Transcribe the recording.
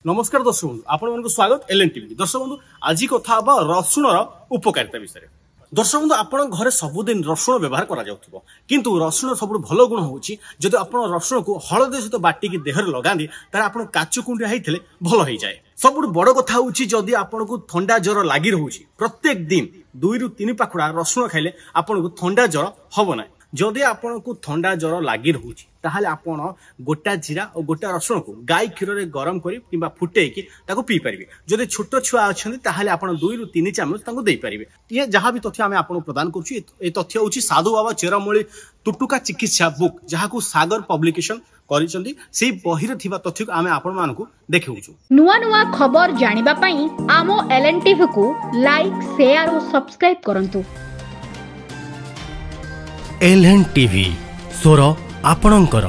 नमस्कार दर्शक बंधु आपन स्वागत एलएन टीवी। दर्शक बंधु आज कथा रसुण उपकारिता विषय। दर्शक बंधु आपण घरे सबुदिन रसुण व्यवहार करा जाउथिबो किंतु रसुण सबुठ भलो गुण होउची जदि आपण रसुण को हळदी सहित बाटिकी देहरे लगांदी तार आपण काचु कुंडिया हेइथिले भलो हेइ जाय। सबुठ बड़ कथा होउची जदि आपण को ठंडा ज्वर लागि रहउची प्रत्येक दिन 2 रु 3 पाखुडा रसुण खाइले आपण को ठंडा ज्वर हबो ना। जदि आपण को ठंडा ज्वर लागि रहउची ताहाले आपण गोटा जीरा और गोटा रसुण को गाय क्षीर रे गरम करी किंबा फुटेकी ताको पी परिबे। जदि छोट छुआ अछंती ताहाले आपण 2 रु 3 चामच ताको देई परिबे। ये जहां भी तथ्य आमे आपण प्रदान करछु ए तथ्य होची साधु बाबा चेरमूली टुटुका चिकित्सा बुक जहां सागर पब्लिकेशन करिसंती से बहिर थिबा तथ्य आमे आपण मानकु देखेउछु। नुवा नुवा खबर जानिबा पई आमो एलएन टीवी को लाइक शेयर और सब्सक्राइब करंतु। एलएन टीवी स्वर आपणंकर।